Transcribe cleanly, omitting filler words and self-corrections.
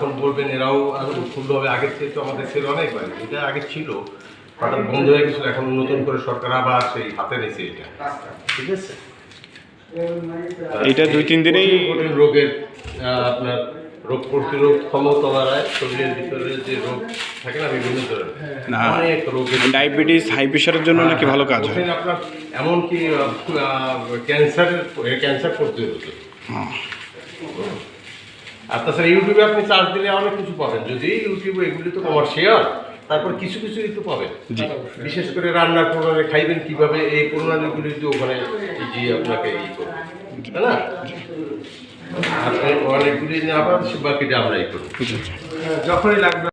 এখন বলবেন এরাও আরো উৎফুল্ল হবে। আগের থেকে তো আমাদের সেল অনেক হয়, এটা আগে ছিল, হঠাৎ বন্ধ হয়ে গেছিল, এখন নতুন করে সরকার আবার সেই হাতে নিয়েছে এটা, ঠিক আছে। এটা 2-3 দিনেই কঠিন রোগের আপনার রোগ প্রতিরোধ ক্ষমতা বাড়ায়, শরীরের ভিতরে যে রোগ থাকে না বিভিন্ন ধরনের, না অনেক রোগের, ডায়াবেটিস হাই প্রেশারের জন্য নাকি ভালো কাজ হয়। ওখানে আপনার এমনকি ক্যান্সার প্রতিরোধ। আর তাছাড়া ইউটিউবে আপনি চার্জ দিলে অনেক কিছু পাবেন, যদি ইউটিউবে এগুলি তো কমার্শিয়াল, তারপর কিছু কিছুই তো পাবেন। বিশেষ করে রান্নার প্রণালী, খাইবেন কীভাবে, এই প্রণালীগুলি তো ওখানে জি আপনাকে ই করবে, তাই না? আপনি অনেকগুলি না আবার বাকিটা আমরা ই করবো যখনই লাগবে।